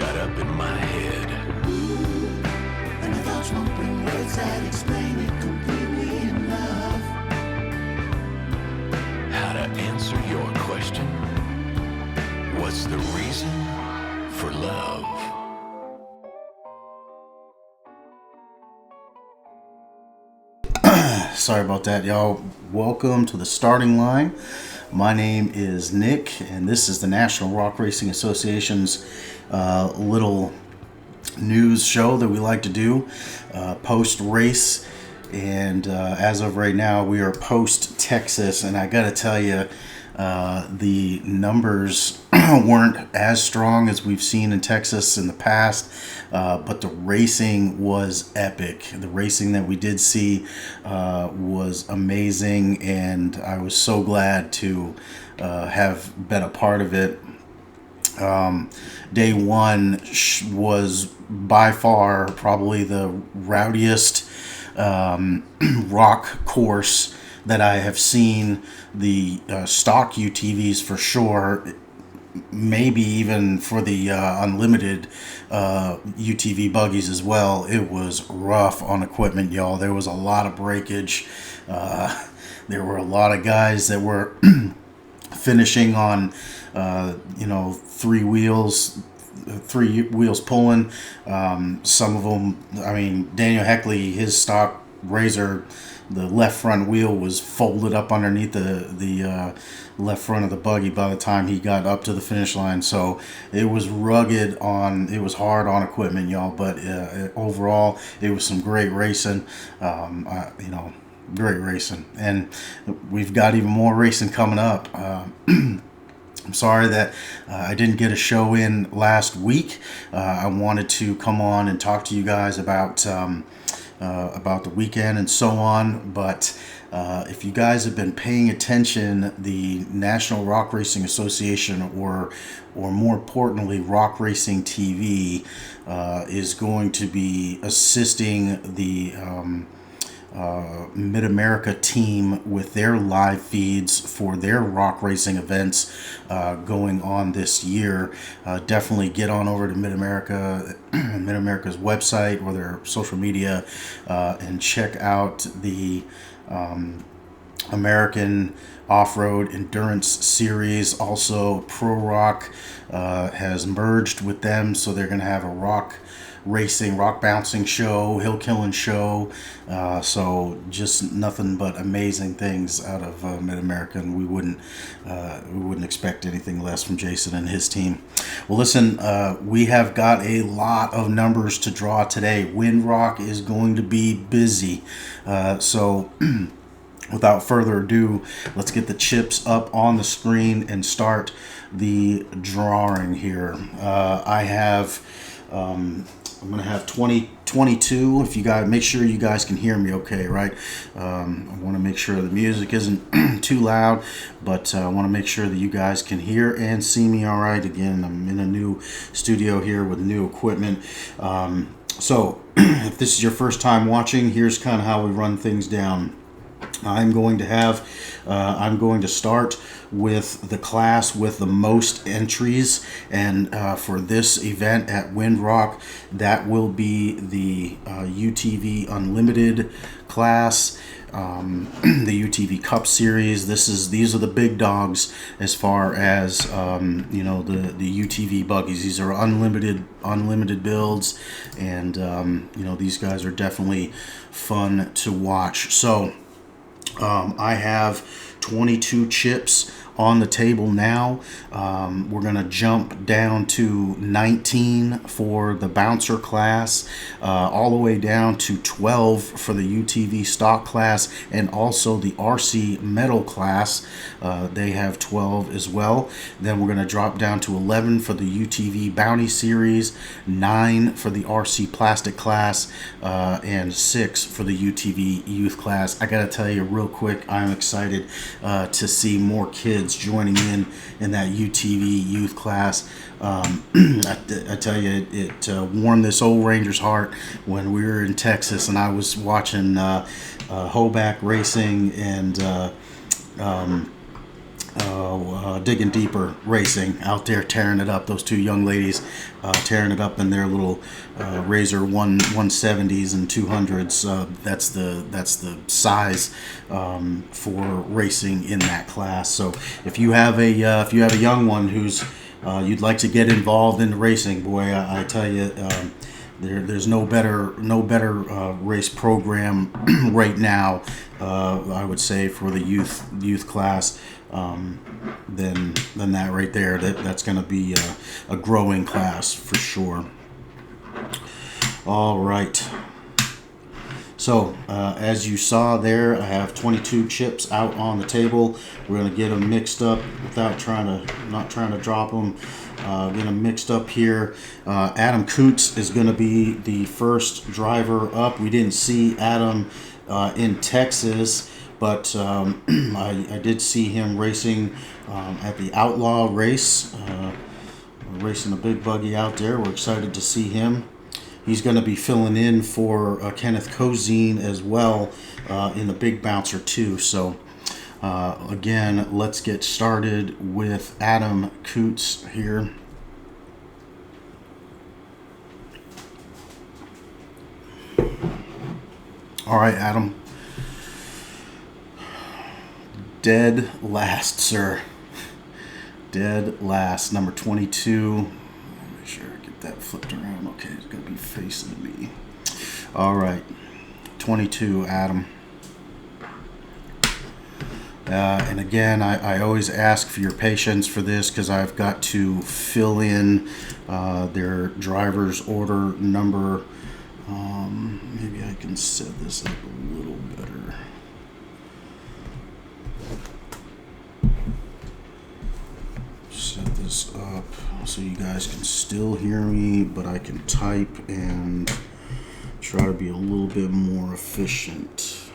right up in my head. And my thoughts won't bring words that explain it completely enough. How to answer your question? What's the reason for love? Sorry about that, y'all. Welcome to the starting line. My name is Nick, and this is the National Rock Racing Association's little news show that we like to do post-race. And as of right now, we are post-Texas, and I gotta tell you, the numbers weren't as strong as we've seen in Texas in the past, but the racing was epic. The racing that we did see was amazing, and I was so glad to have been a part of it. Day one was by far probably the rowdiest rock course that I have seen. The stock UTVs for sure, maybe even for the unlimited UTV buggies as well. It was rough on equipment, y'all. There was a lot of breakage. There were a lot of guys that were finishing on three wheels pulling. Some of them, I mean, Daniel Hoeckele, his stock Razor, the left front wheel was folded up underneath the left front of the buggy by the time he got up to the finish line. So it was rugged it was hard on equipment, y'all. But overall, it was some great racing. Great racing, and we've got even more racing coming up. I'm sorry that I didn't get a show in last week. I wanted to come on and talk to you guys about the weekend and so on, but if you guys have been paying attention, the National Rock Racing Association, or more importantly, Rock Racing TV, is going to be assisting the Mid-America team with their live feeds for their rock racing events going on this year. Definitely get on over to Mid-America's website or their social media and check out the American Off-Road Endurance Series. Also, Pro Rock has merged with them, so they're going to have a rock bouncing show, hill killing show. So just nothing but amazing things out of Mid-America, and we wouldn't expect anything less from Jason and his team. Well, listen, we have got a lot of numbers to draw today. Windrock is going to be busy, so without further ado, let's get the chips up on the screen and start the drawing here. I'm going to have 2022. If you guys, make sure you guys can hear me okay, right? I want to make sure the music isn't too loud, but I want to make sure that you guys can hear and see me all right. Again, I'm in a new studio here with new equipment. So if this is your first time watching, here's kind of how we run things down. I'm going to start with the class with the most entries, and for this event at Windrock, that will be the UTV Unlimited class, the UTV Cup Series. These are the big dogs as far as the UTV buggies. These are unlimited builds, and these guys are definitely fun to watch. So I have 22 chips on the table now. We're going to jump down to 19 for the bouncer class, all the way down to 12 for the UTV stock class, and also the RC metal class. They have 12 as well. Then we're going to drop down to 11 for the UTV Bounty series, 9 for the RC plastic class, and 6 for the UTV youth class. I got to tell you real quick, I'm excited to see more kids joining in that UTV youth class. I tell you, it warmed this old Ranger's heart when we were in Texas and I was watching Hoeckele racing and Digging Deeper Racing out there tearing it up. Those two young ladies tearing it up in their little Razor 170s and 200s. That's the size for racing in that class. So if you have a young one who's you'd like to get involved in racing, boy, I tell you. There's no better race program right now, I would say, for the youth class than that right there. That's going to be a growing class for sure. All right. So as you saw there, I have 22 chips out on the table. We're going to get them mixed up without not trying to drop them. Get them mixed up here. Adam Kutz is going to be the first driver up. We didn't see Adam in Texas, but I did see him racing at the Outlaw race, racing a big buggy out there. We're excited to see him. He's going to be filling in for Kenneth Cozine as well in the big bouncer too. So again, let's get started with Adam Kutz here. All right, Adam. Dead last, sir. Dead last, number 22. Make sure I get that flipped around. Okay, it's going to be facing me. All right, 22, Adam. And again, I always ask for your patience for this because I've got to fill in their driver's order number. Maybe I can set this up a little better. Set this up so you guys can still hear me, but I can type and try to be a little bit more efficient.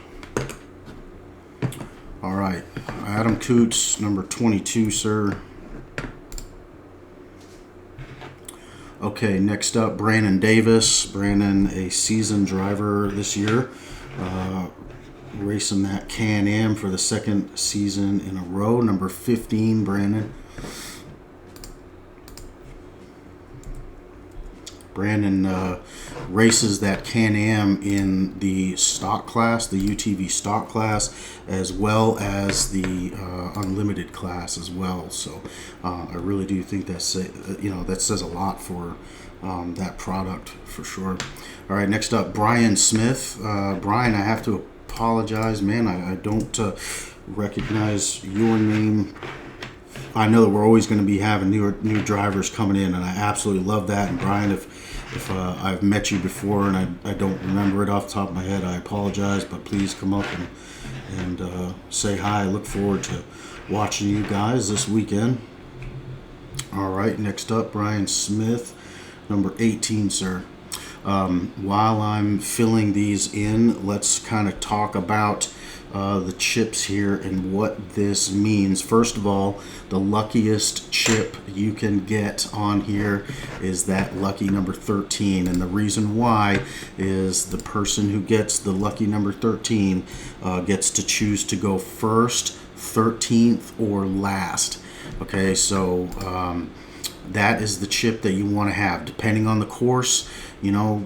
All right, Adam Kutz, number 22, sir. Okay, next up, Brandon Davis. Brandon, a seasoned driver this year, racing that Can-Am for the second season in a row. Number 15, Brandon. Brandon races that Can-Am in the stock class, the UTV stock class, as well as the unlimited class as well. So I really do think that says a lot for that product for sure. All right, next up, Brian Smith. Brian, I have to apologize, man. I don't recognize your name. I know that we're always going to be having new drivers coming in, and I absolutely love that. And Brian, if I've met you before and I don't remember it off the top of my head, I apologize. But please come up and say hi. I look forward to watching you guys this weekend. All right, next up, Brian Smith, number 18, sir. While I'm filling these in, let's kind of talk about the chips here and what this means. First of all, the luckiest chip you can get on here is that lucky number 13, and the reason why is the person who gets the lucky number 13 gets to choose to go first, 13th, or last. Okay, so that is the chip that you want to have. Depending on the course, you know,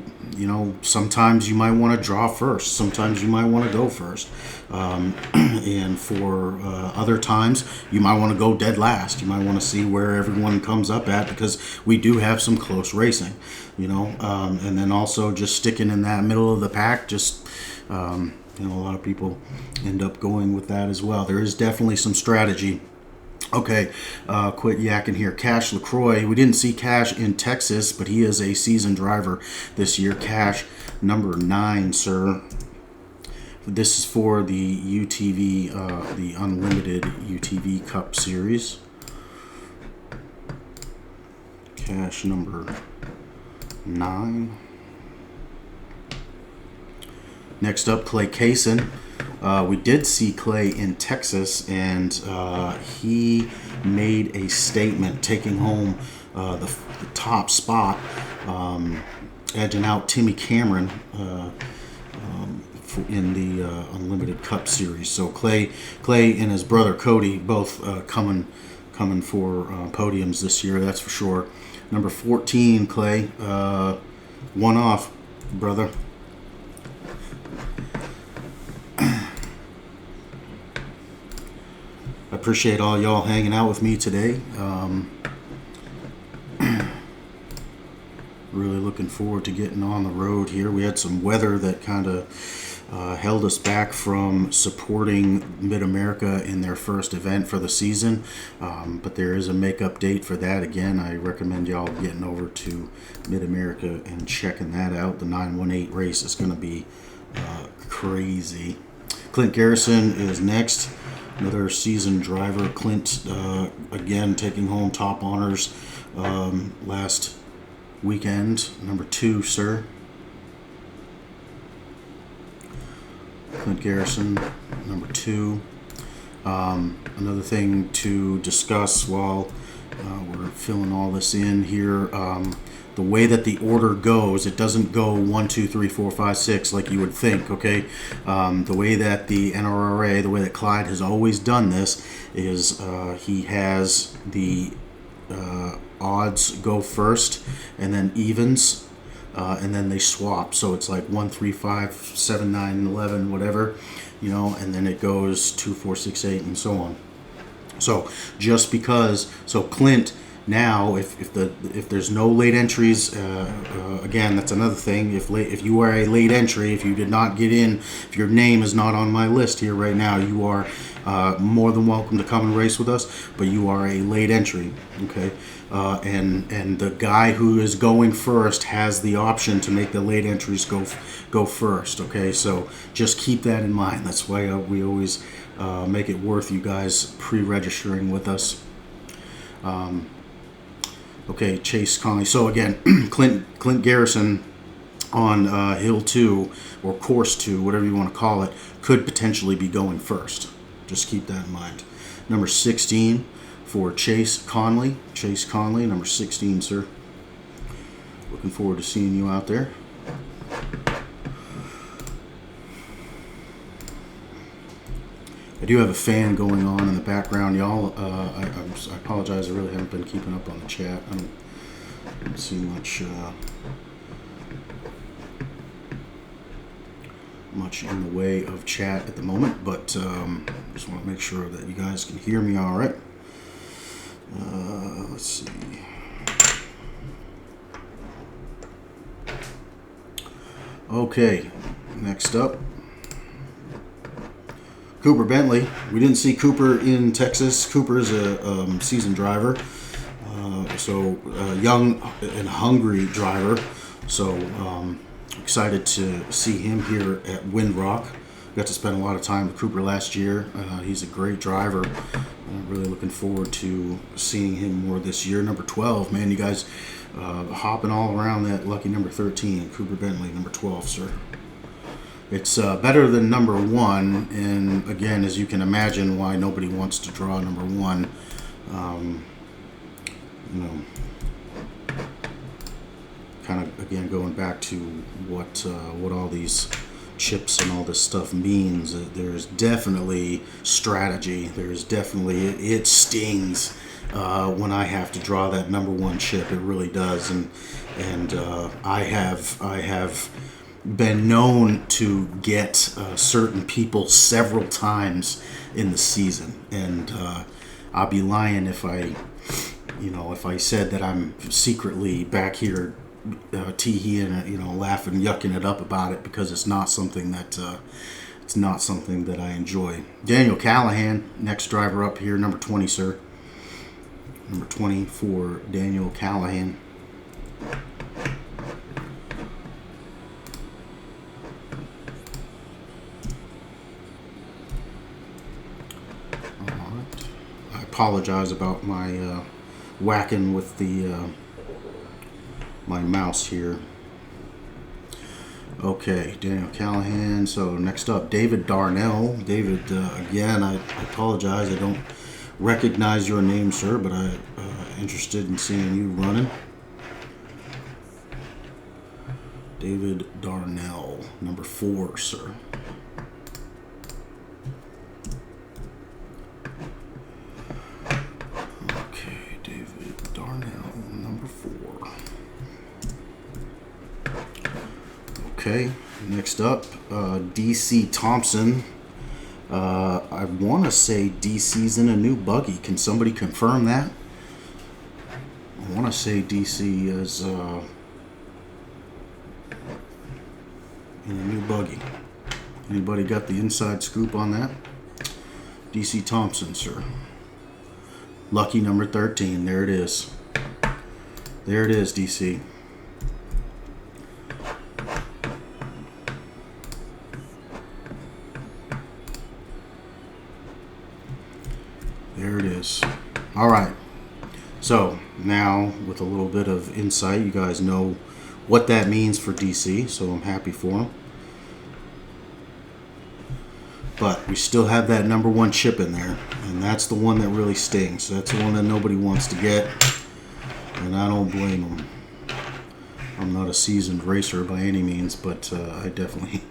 sometimes you might want to draw first. Sometimes you might want to go first. And for other times, you might want to go dead last. You might want to see where everyone comes up at, because we do have some close racing, and then also just sticking in that middle of the pack. Just, a lot of people end up going with that as well. There is definitely some strategy. Okay, quit yakking here. Cash LeCroy. We didn't see Cash in Texas, but he is a seasoned driver this year. Cash, number 9, sir. This is for the UTV, the Unlimited UTV Cup Series. Cash, number 9. Next up, Clay Cayson. We did see Clay in Texas, and he made a statement, taking home the top spot, edging out Timmy Cameron in the Unlimited Cup Series. So Clay and his brother Cody both coming for podiums this year, that's for sure. Number 14, Clay, one off, brother. I appreciate all y'all hanging out with me today. Really looking forward to getting on the road here. We had some weather that kind of held us back from supporting Mid-America in their first event for the season, but there is a make-up date for that. Again, I recommend y'all getting over to Mid-America and checking that out. The 918 race is going to be crazy. Clint Garrison is next, another seasoned driver. Clint, again, taking home top honors last weekend. Number 2, sir. Clint Garrison, number 2. Another thing to discuss while we're filling all this in here, the way that the order goes, it doesn't go 1, 2, 3, 4, 5, 6 like you would think, okay? The way that the NRRA, the way that Clyde has always done this is he has the odds go first and then evens, and then they swap, so it's like 1, 3, 5, 7, 9, 11, whatever, you know, and then it goes 2, 4, 6, 8, and so on. So just because, so Clint now, if there's no late entries, again, that's another thing. If you are a late entry, if you did not get in, if your name is not on my list here right now, you are more than welcome to come and race with us, but you are a late entry, okay? And the guy who is going first has the option to make the late entries go first, okay? So just keep that in mind. That's why we always make it worth you guys pre-registering with us. Okay, Chase Conley. So again, Clint Garrison on Hill 2 or Course 2, whatever you want to call it, could potentially be going first. Just keep that in mind. Number 16 for Chase Conley. Chase Conley, number 16, sir. Looking forward to seeing you out there. I do have a fan going on in the background, y'all. I apologize. I really haven't been keeping up on the chat. I don't see much in the way of chat at the moment, but just want to make sure that you guys can hear me all right. Let's see. Okay, next up, Cooper Bentley. We didn't see Cooper in Texas. Cooper is a seasoned driver, so a young and hungry driver. So excited to see him here at Windrock. Got to spend a lot of time with Cooper last year. He's a great driver. Really looking forward to seeing him more this year. Number 12, man, you guys hopping all around that lucky number 13. Cooper Bentley, number 12, sir. It's better than number 1, and again, as you can imagine, why nobody wants to draw number 1. You know, kind of again going back to what all these chips and all this stuff means. There's definitely strategy. There's definitely it stings when I have to draw that number 1 chip. It really does, and I have been known to get certain people several times in the season, and I'll be lying if I said that I'm secretly back here teeheeing, laughing, yucking it up about it, because it's not something that I enjoy. Daniel Callahan, next driver up here, number 20, sir. Number 20 for Daniel Callahan. I apologize about my whacking with the my mouse here. Okay, Daniel Callahan. So next up, David Darnell. David, again, I apologize. I don't recognize your name, sir, but I'm interested in seeing you running. David Darnell, number 4, sir. Okay, David Darnell, number 4. Okay, next up, DC Thompson. I want to say DC's in a new buggy. Can somebody confirm that? I want to say DC is in a new buggy. Anybody got the inside scoop on that? DC Thompson, sir. Lucky number 13. There it is. There it is, DC. There it is. All right. So now with a little bit of insight, you guys know what that means for DC, so I'm happy for him. But we still have that number 1 chip in there, and that's the one that really stings. That's the one that nobody wants to get, and I don't blame them. I'm not a seasoned racer by any means, but I definitely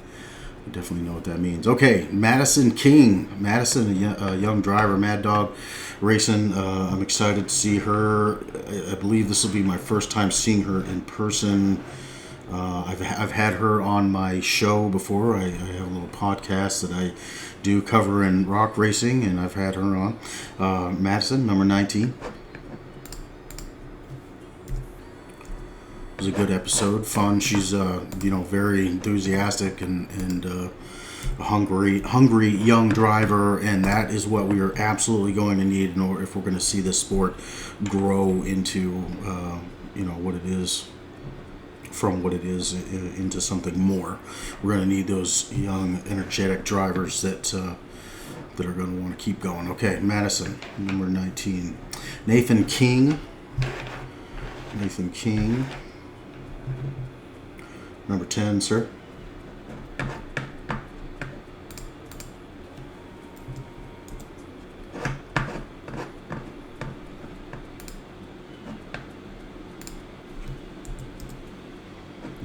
know what that means. Okay, Madison King. Madison, a young driver, Mad Dog Racing. I'm excited to see her. I believe this will be my first time seeing her in person. I've had her on my show before. I have a little podcast that I do covering rock racing, and I've had her on. Madison, number 19. It was a good episode, fun. She's very enthusiastic and a hungry young driver, and that is what we are absolutely going to need in order if we're going to see this sport grow into what it is, from what it is into something more. We're going to need those young, energetic drivers that are going to want to keep going. Okay, Madison, number 19. Nathan King. Number 10, sir.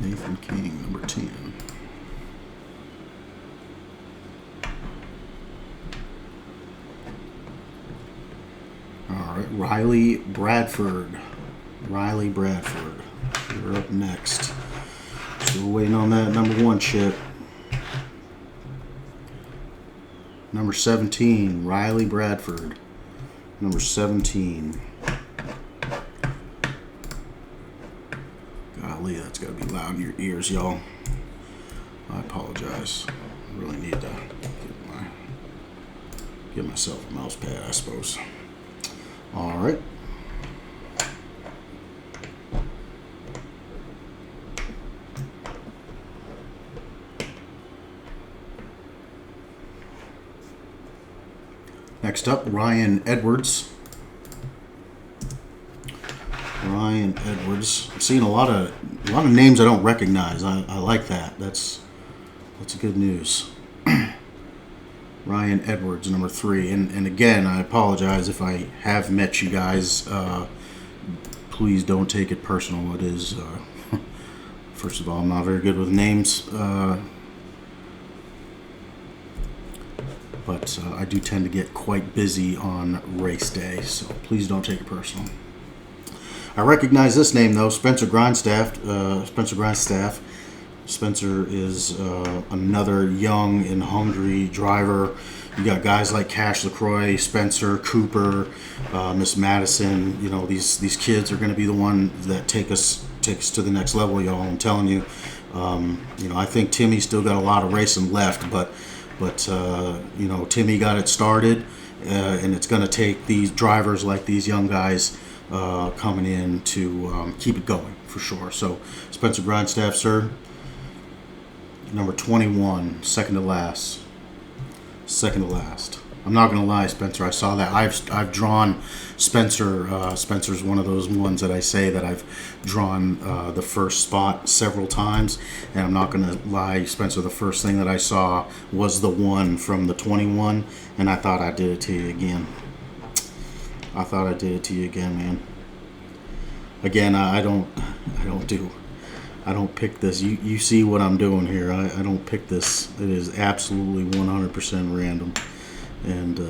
Nathan King, number 10. All right, Riley Bradford. You're up next. Still waiting on that number 1 chip. Number 17, Riley Bradford. Number 17. Golly, that's got to be loud in your ears, y'all. I apologize. I really need to get myself a mouse pad, I suppose. All right. Next up, Ryan Edwards. I'm seeing a lot of names I don't recognize. I like that. That's good news. Ryan Edwards, number 3. And again, I apologize if I have met you guys. Please don't take it personal. It is, first of all, I'm not very good with names. But I do tend to get quite busy on race day, so please don't take it personal. I recognize this name, though, Spencer Grindstaff. Spencer is another young and hungry driver. You got guys like Cash LeCroy, Spencer, Cooper, Miss Madison. You know, these kids are going to be the one that take us to the next level, y'all. I'm telling you. I think Timmy's still got a lot of racing left, but Timmy got it started, and it's going to take these drivers like these young guys coming in to keep it going for sure. So, Spencer Grindstaff, sir, number 21, second to last. I'm not going to lie, Spencer. I saw that. I've drawn Spencer. Spencer's one of those ones that I say that I've drawn the first spot several times. And I'm not going to lie, Spencer, the first thing that I saw was the 1 from the 21. And I thought I did it to you again. Man. Again, I don't I don't pick this. You see what I'm doing here. I don't pick this. It is absolutely 100% random, and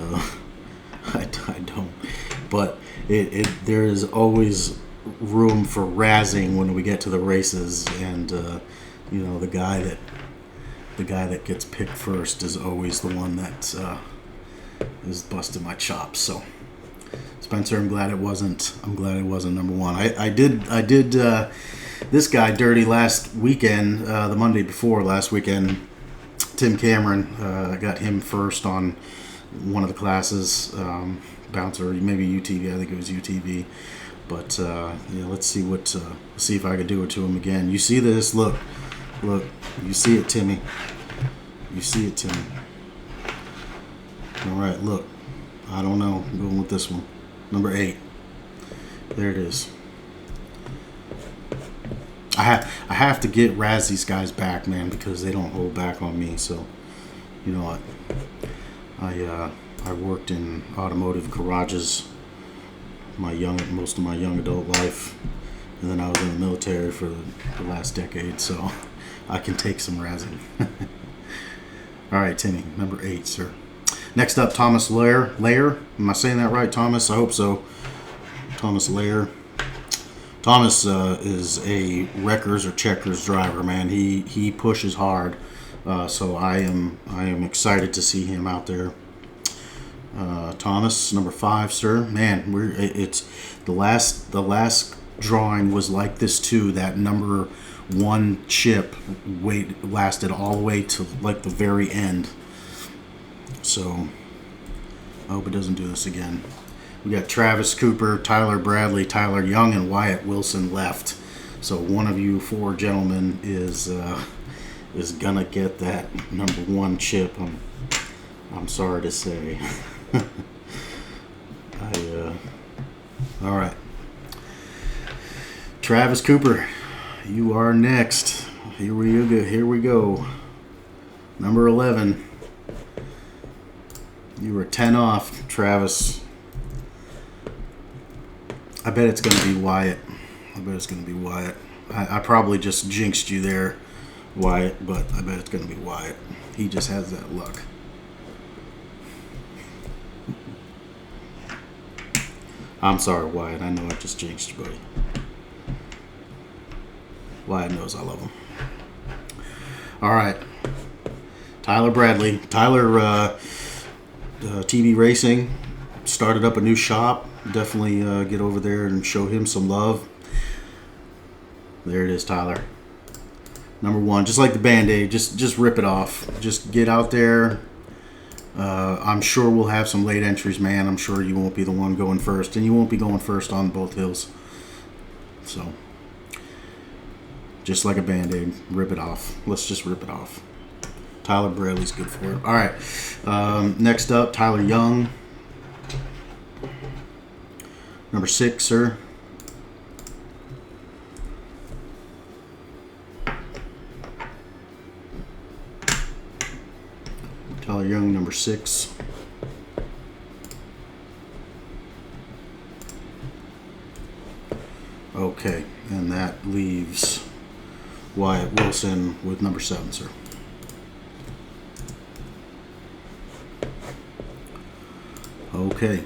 I don't. But there is always room for razzing when we get to the races, and the guy that gets picked first is always the one that is busting my chops. So Spencer, I'm glad it wasn't number one. I did this guy dirty last weekend, the Monday before last weekend. Tim Cameron, got him first on one of the classes, bouncer, maybe UTV. I think it was UTV. But let's see if I could do it to him again. You see this? Look, you see it, Timmy. You see it, Timmy. All right, look. I don't know. I'm going with this one. Number 8. There it is. I have to get these guys back, man, because they don't hold back on me. So, you know what? I worked in automotive garages most of my young adult life, and then I was in the military for the last decade, so I can take some razzing. All right, Timmy, number 8, sir. Next up, Thomas Loehr. Am I saying that right, Thomas? I hope so. Thomas Loehr. Thomas is a wreckers or checkers driver, man. He pushes hard, so I am excited to see him out there. Thomas, number 5, sir. Man, it's the last drawing was like this too. That number 1 chip lasted all the way to like the very end. So I hope it doesn't do this again. We got Travis Cooper, Tyler Bradley, Tyler Young, and Wyatt Wilson left. So one of you 4 gentlemen is gonna get that number 1 chip. I'm sorry to say. All right. Travis Cooper, you are next. Here we go. Number 11. You were 10 off, Travis. I bet it's going to be Wyatt. I probably just jinxed you there, Wyatt, but I bet it's going to be Wyatt. He just has that luck. I'm sorry, Wyatt. I know I just jinxed you, buddy. Wyatt knows I love him. All right. Tyler Bradley. Tyler, TV Racing, started up a new shop. Definitely get over there and show him some love. There it is, Tyler. Number 1, just like the Band-Aid, just rip it off. Just get out there. I'm sure we'll have some late entries, man. I'm sure you won't be the one going first, and you won't be going first on both hills. So, just like a Band-Aid, rip it off. Let's just rip it off. Tyler Bradley's good for it. All right. Next up, Tyler Young. Number 6, sir. Tyler Young, number 6. Okay, and that leaves Wyatt Wilson with number 7, sir. Okay.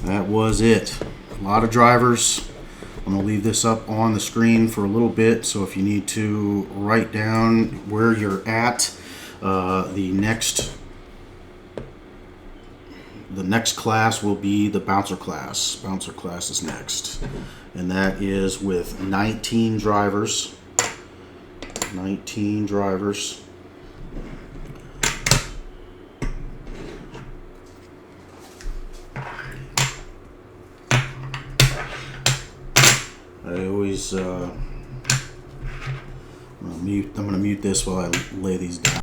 That was it. A lot of drivers. I'm going to leave this up on the screen for a little bit, so if you need to write down where you're at, the next class will be the bouncer class. Bouncer class is next, and that is with 19 drivers. 19 drivers. I'm gonna mute this while I lay these down.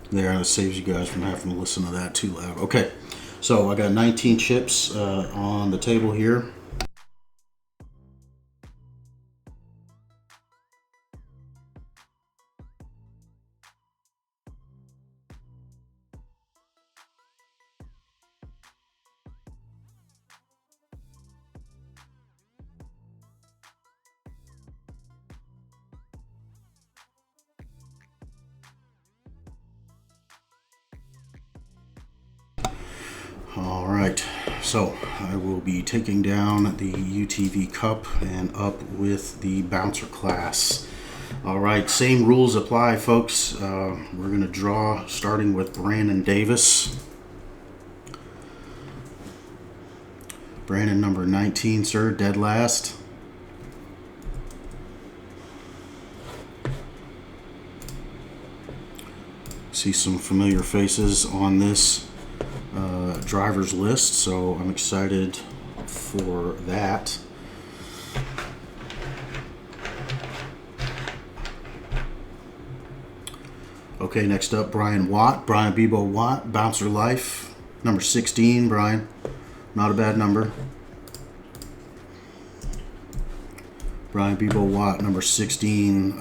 There, that saves you guys from having to listen to that too loud. Okay, so I got 19 chips on the table here. All right, so I will be taking down the UTV Cup and up with the bouncer class. All right, same rules apply, folks. We're going to draw starting with Brandon Davis. Brandon, number 19, sir, dead last. See some familiar faces on this driver's list, so I'm excited for that. Okay, next up, Brian Bebo Watt, Bouncer Life, number 16, Brian. Not a bad number. Brian Bebo Watt, number 16.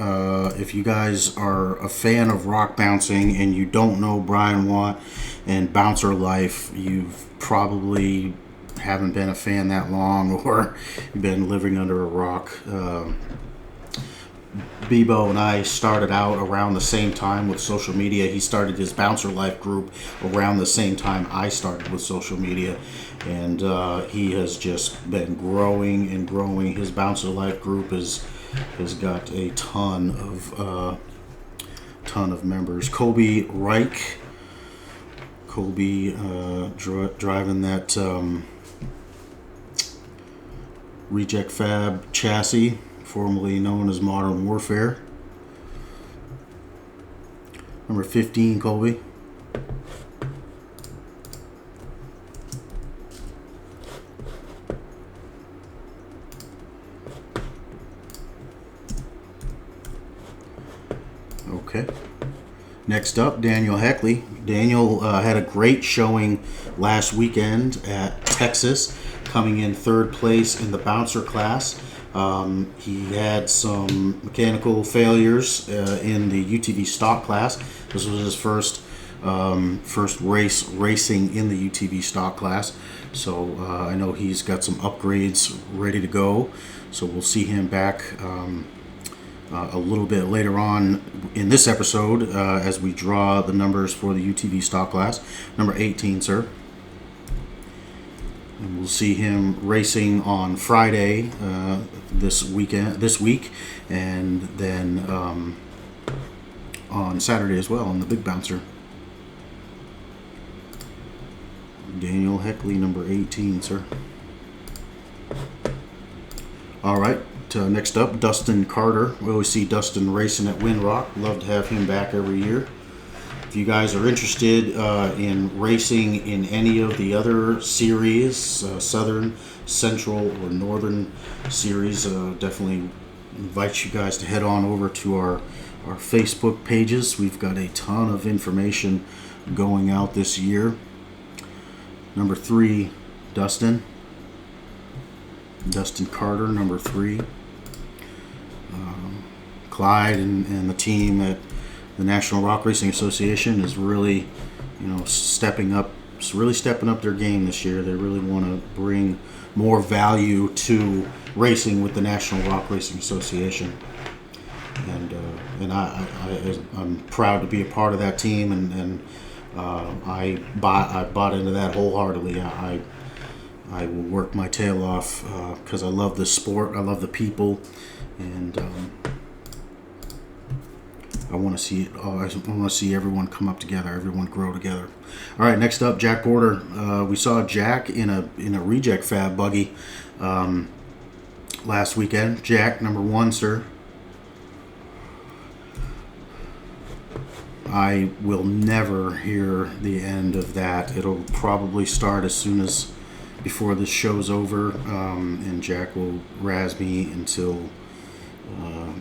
If you guys are a fan of rock bouncing and you don't know Brian Watt and Bouncer Life, you've probably haven't been a fan that long, or you've been living under a rock. Bebo and I started out around the same time with social media. He started his Bouncer Life group around the same time I started with social media, and he has just been growing and growing. His Bouncer Life group has got a ton of members. Colby Reik, driving that Reject Fab chassis, formerly known as Modern Warfare. Number 15, Colby. Okay. Next up, Daniel Hoeckele. Daniel had a great showing last weekend at Texas, coming in third place in the bouncer class. He had some mechanical failures in the UTV stock class. This was his first racing in the UTV stock class. So I know he's got some upgrades ready to go. So we'll see him back a little bit later on in this episode as we draw the numbers for the UTV stock class. Number 18, sir. And we'll see him racing on Friday this week, and then on Saturday as well on the big bouncer. Daniel Hoeckele, number 18, sir. All right. Next up, Dustin Carter. We always see Dustin racing at Windrock. Love to have him back every year. If you guys are interested in racing in any of the other series, Southern, Central, or Northern series, definitely invite you guys to head on over to our Facebook pages. We've got a ton of information going out this year. Number 3, Dustin Carter, number 3. Clyde and the team at the National Rock Racing Association is really, stepping up their game this year. They really want to bring more value to racing with the National Rock Racing Association, and I'm proud to be a part of that team, and I bought into that wholeheartedly. I will work my tail off because I love the sport, I love the people, and I want to see it. I want to see everyone come up together, everyone grow together. All right, next up, Jack Porter. We saw Jack in a reject fab buggy last weekend. Jack, number 1, sir. I will never hear the end of that. It'll probably start as soon as before this show's over, and Jack will razz me until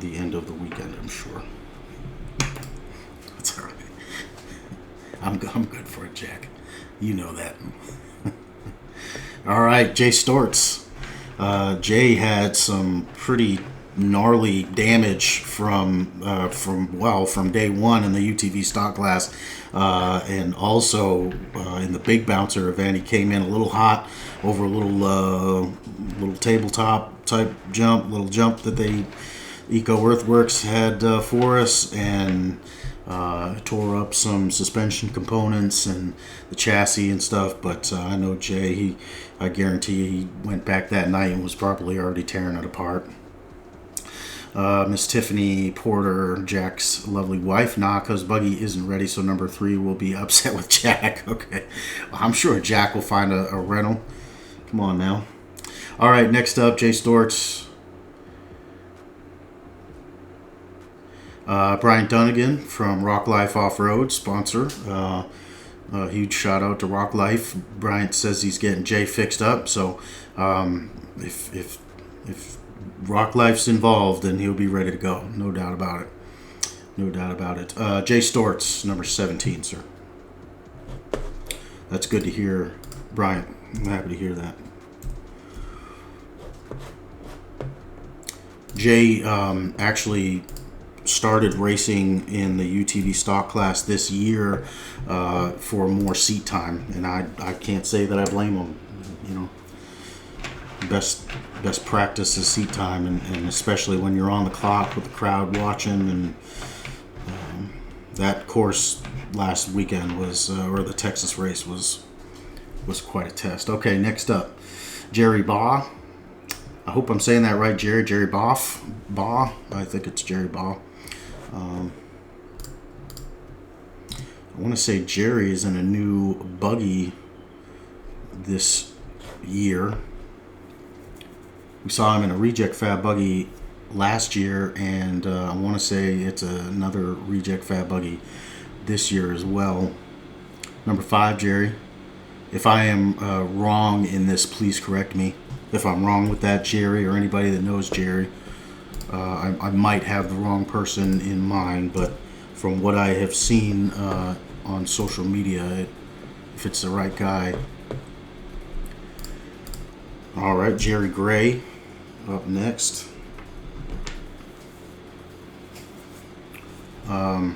the end of the weekend, I'm sure. That's all right. I'm good for it, Jack. You know that. All right, Jay Stortz. Jay had some pretty gnarly damage from day one in the UTV stock class, and also in the big bouncer event. He came in a little hot over a little tabletop type jump that Eco Earthworks had for us, and Tore up some suspension components and the chassis and stuff, but I know Jay, I guarantee he went back that night and was probably already tearing it apart. Miss Tiffany Porter, Jack's lovely wife. Nah, because Buggy isn't ready, so number 3 will be upset with Jack. Okay. Well, I'm sure Jack will find a rental. Come on now. All right, next up, Jay Stortz. Brian Dunnigan from Rock Life Off-Road, sponsor. Huge shout out to Rock Life. Bryant says he's getting Jay fixed up, so if Rock Life's involved, then he'll be ready to go. No doubt about it. No doubt about it. Jay Stortz, number 17, sir. That's good to hear, Bryant. I'm happy to hear that. Jay actually started racing in the UTV stock class this year for more seat time, and I can't say that I blame him. You know, best practice is seat time, and especially when you're on the clock with the crowd watching. And that course last weekend was, or the Texas race was quite a test. Okay, next up, Jerry Baugh. I hope I'm saying that right, Jerry. Jerry Baugh. I think it's Jerry Baugh. I want to say Jerry is in a new buggy this year. We saw him in a reject fab buggy last year, and I want to say it's another reject fab buggy this year as well. Number 5, Jerry. If I am wrong in this, please correct me. If I'm wrong with that, Jerry, or anybody that knows Jerry, I might have the wrong person in mind, but from what I have seen on social media, if it's the right guy. All right, Jerry Gray up next. I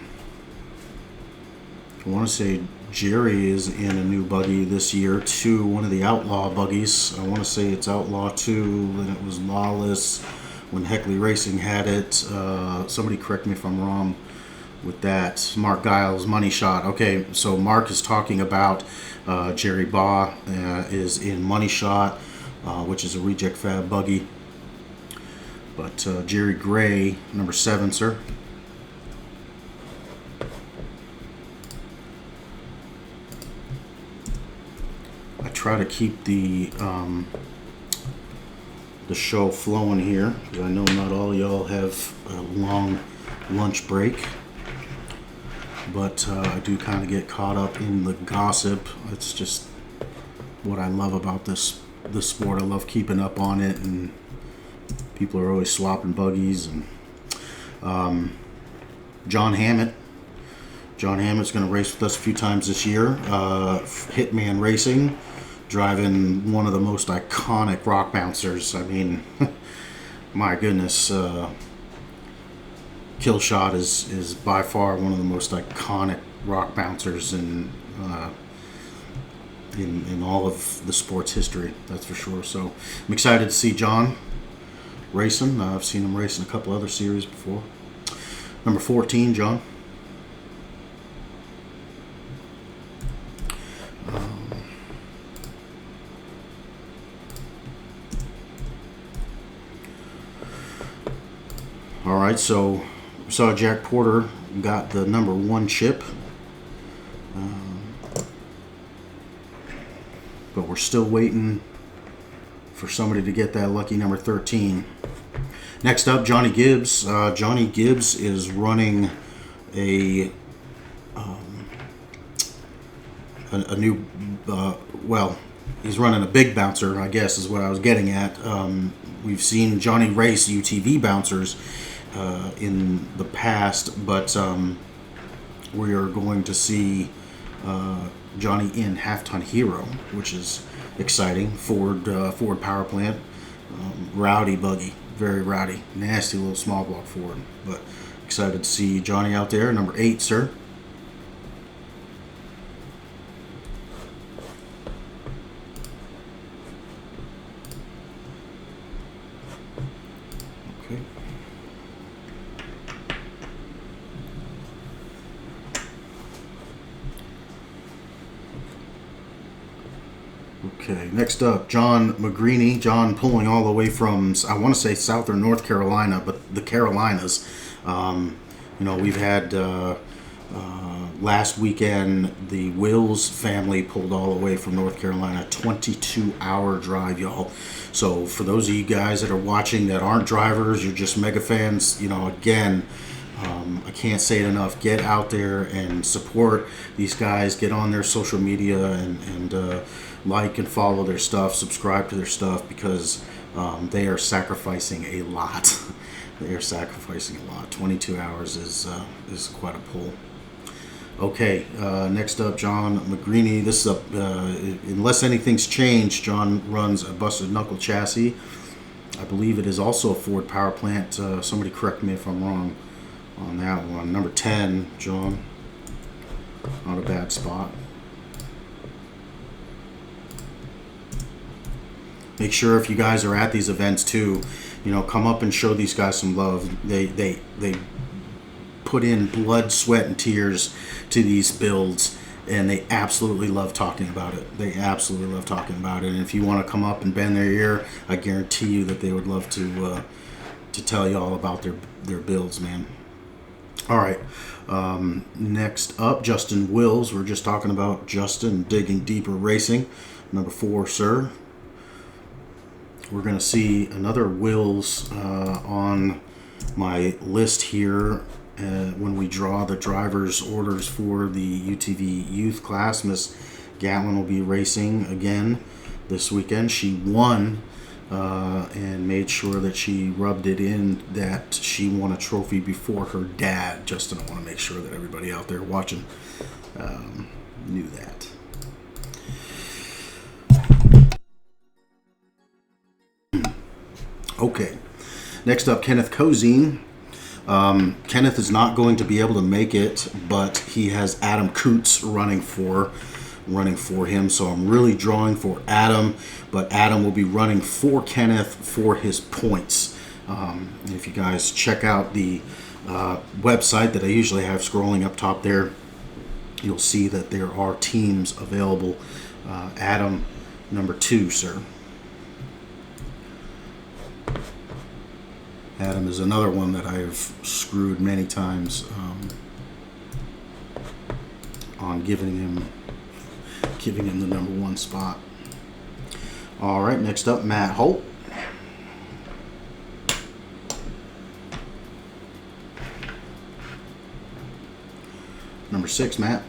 want to say Jerry is in a new buggy this year too, one of the Outlaw buggies. I want to say it's Outlaw 2, and it was Lawless when Hoeckele Racing had it. Somebody correct me if I'm wrong with that. Mark Giles, Money Shot. Okay, so Mark is talking about Jerry Baugh is in Money Shot, which is a reject fab buggy. But Jerry Gray, number 7, sir. I try to keep the show flowing here, because I know not all y'all have a long lunch break, but I do kind of get caught up in the gossip. It's just what I love about this sport. I love keeping up on it, and people are always swapping buggies. And John Hammett. John Hammett's going to race with us a few times this year. Hitman Racing, driving one of the most iconic rock bouncers. I mean, my goodness, Killshot is by far one of the most iconic rock bouncers in all of the sport's history. That's for sure. So I'm excited to see John racing. I've seen him race in a couple other series before. Number 14, John. All right, so we saw Jack Porter got the number 1 chip, but we're still waiting for somebody to get that lucky number 13. Next up, Johnny Gibbs. Johnny Gibbs is running a new, he's running a big bouncer, I guess is what I was getting at. We've seen Johnny race UTV bouncers in the past, but we are going to see Johnny in Half-Ton Hero, which is exciting. Ford power plant, rowdy buggy, very rowdy, nasty little small block Ford, but excited to see Johnny out there. Number 8, sir. Okay, next up, Jon Magrini. John pulling all the way from, I want to say South or North Carolina, but the Carolinas. We've had last weekend, the Wills family pulled all the way from North Carolina, 22-hour drive, y'all. So for those of you guys that are watching that aren't drivers, you're just mega fans, again, I can't say it enough. Get out there and support these guys. Get on their social media and like and follow their stuff, subscribe to their stuff, because they are sacrificing a lot. They are sacrificing a lot. 22 hours is quite a pull. Okay, next up, Jon Magrini. This is unless anything's changed, John runs a busted knuckle chassis. I believe it is also a Ford power plant. Somebody correct me if I'm wrong on that one. Number 10, John. Not a bad spot. Make sure if you guys are at these events too, come up and show these guys some love. They put in blood, sweat, and tears to these builds, and they absolutely love talking about it. They absolutely love talking about it. And if you want to come up and bend their ear, I guarantee you that they would love to tell you all about their builds, man. All right. Next up, Justin Wills. We're just talking about Justin digging deeper racing. Number 4, sir. We're going to see another Wills on my list here when we draw the driver's orders for the UTV youth class. Miss Gatlin will be racing again this weekend. She won and made sure that she rubbed it in that she won a trophy before her dad. Justin, I want to make sure that everybody out there watching knew that. Okay, next up, Kenneth Cozine. Kenneth is not going to be able to make it, but he has Adam Kutz running for him. So I'm really drawing for Adam, but Adam will be running for Kenneth for his points. If you guys check out the website that I usually have scrolling up top there, you'll see that there are teams available. Adam, number 2, sir. Adam is another one that I've screwed many times on giving him the number 1 spot. All right, next up, Matt Holt. Number 6, Matt.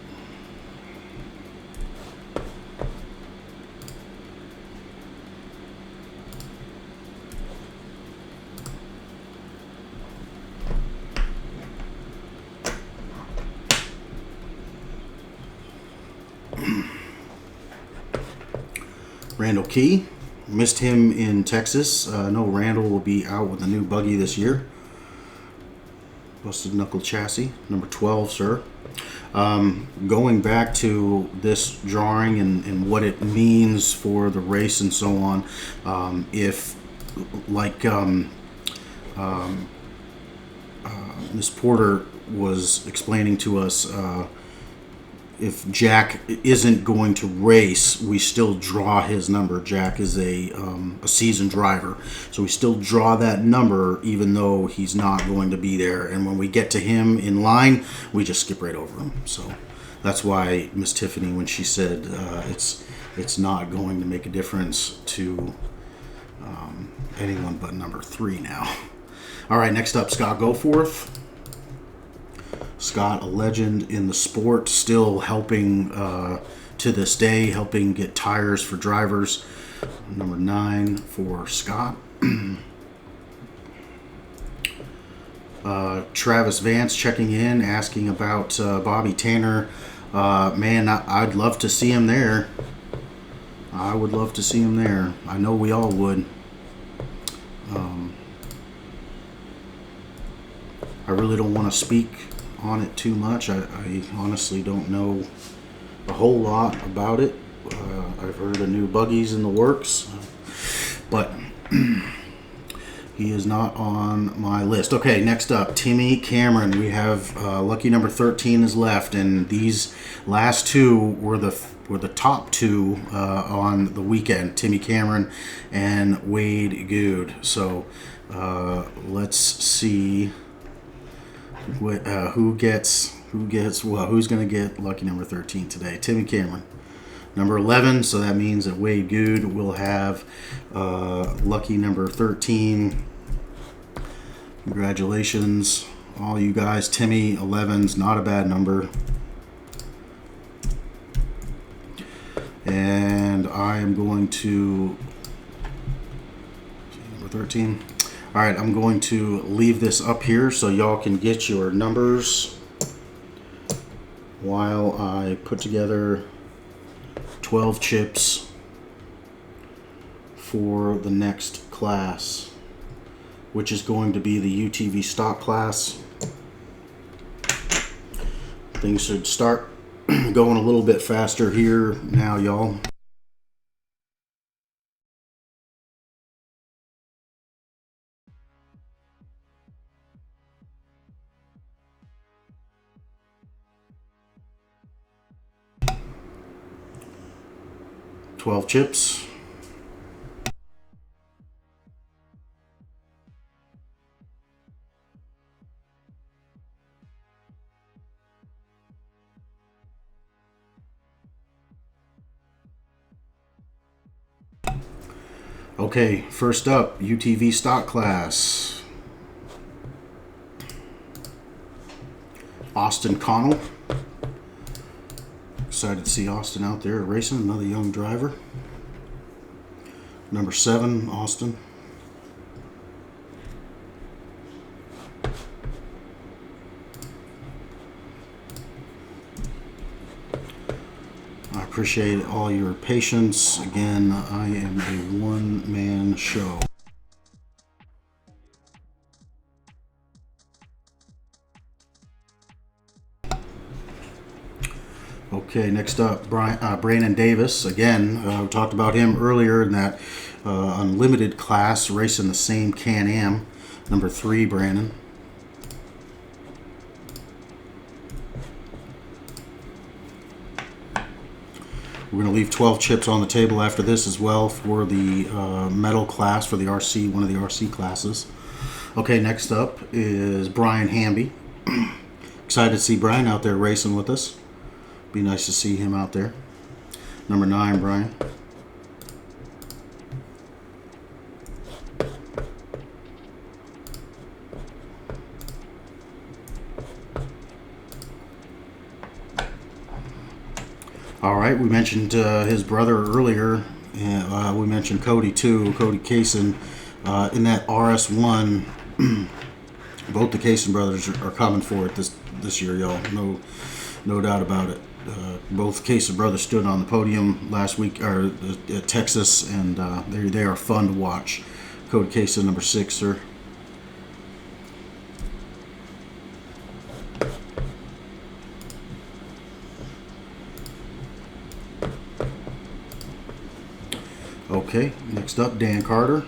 Randall Key. Missed him in Texas. No, Randall will be out with a new buggy this year. Busted knuckle chassis. Number 12, sir. Going back to this drawing and what it means for the race and so on. If, like Miss Porter was explaining to us, if Jack isn't going to race, we still draw his number. Jack is a seasoned driver, so we still draw that number even though he's not going to be there. And when we get to him in line, we just skip right over him. So that's why Miss Tiffany, when she said it's not going to make a difference to anyone but number 3 now. All right, next up, Scott GoForth. Scott, a legend in the sport, still helping to this day, helping get tires for drivers. Number 9 for Scott. Travis Vance checking in, asking about Bobby Tanner. Man, I'd love to see him there. I would love to see him there. I know we all would. I really don't want to speak on it too much. I honestly don't know a whole lot about it. I've heard a new buggy's in the works, but He is not on my list. Okay, next up, Timmy Cameron. We have lucky number 13 is left, and these last two were the top two on the weekend. Timmy Cameron and Wade Goode. So let's see who's going to get lucky number 13 today. Timmy Cameron. Number 11, so that means that Wade Goode will have lucky number 13. Congratulations, all you guys. Timmy, 11's not a bad number. And I am going to... Number 13. All right, I'm going to leave this up here so y'all can get your numbers while I put together 12 chips for the next class, which is going to be the UTV stock class. Things should start going a little bit faster here now, y'all. $12 chips. Okay, first up, UTV stock class. Austin Connell. Excited to see Austin out there racing, another young driver. Number 7, Austin. I appreciate all your patience. Again, I am a one-man show. Okay, next up, Brandon Davis. Again, we talked about him earlier in that unlimited class, racing the same Can-Am. Number 3, Brandon. We're going to leave 12 chips on the table after this as well for the medal class, for the RC, one of the RC classes. Okay, next up is Brian Hamby. Excited to see Brian out there racing with us. Be nice to see him out there. Number 9, Brian. All right, we mentioned his brother earlier. We mentioned Cody too, Cody Cayson. In that RS1, both the Cayson brothers are coming for it this year, y'all. No doubt about it. Both Cayson brothers stood on the podium last week, or at Texas, and they are fun to watch. Cody Cayson, number 6, sir. Okay, next up, Dan Carter.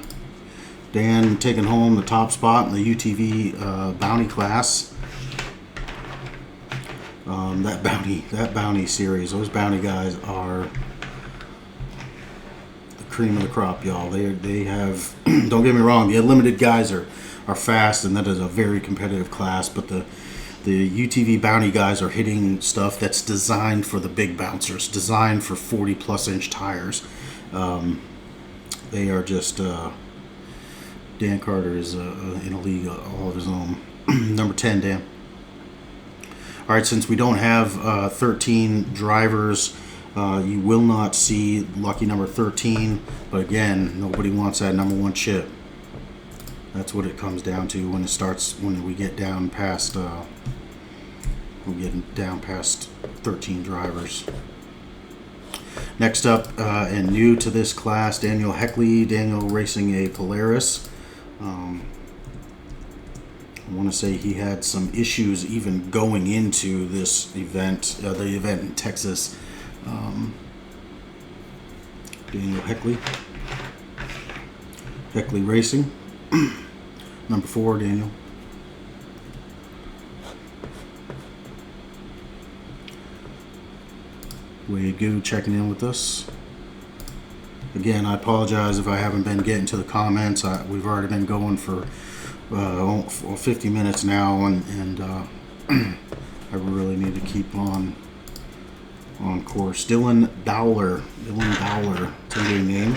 Dan taking home the top spot in the UTV Bounty class. That bounty series, those bounty guys are the cream of the crop, y'all. They have, don't get me wrong, the unlimited guys are fast, and that is a very competitive class, but the UTV Bounty guys are hitting stuff that's designed for the big bouncers, designed for 40+ inch tires. They are just, Dan Carter is in a league all of his own. Number 10, Dan. All right, since we don't have 13 drivers, you will not see lucky number 13. But again, nobody wants that number 1 chip. That's what it comes down to when we get down past 13 drivers. Next up, and new to this class, Daniel Hoeckele. Daniel racing a Polaris. I want to say he had some issues even going into this event, the event in Texas. Daniel Hoeckele. Hoeckele Racing. Number 4, Daniel. Goode checking in with us. Again, I apologize if I haven't been getting to the comments. We've already been going for 50 minutes now, and I really need to keep on course. Dylan Dowler. It's a new name.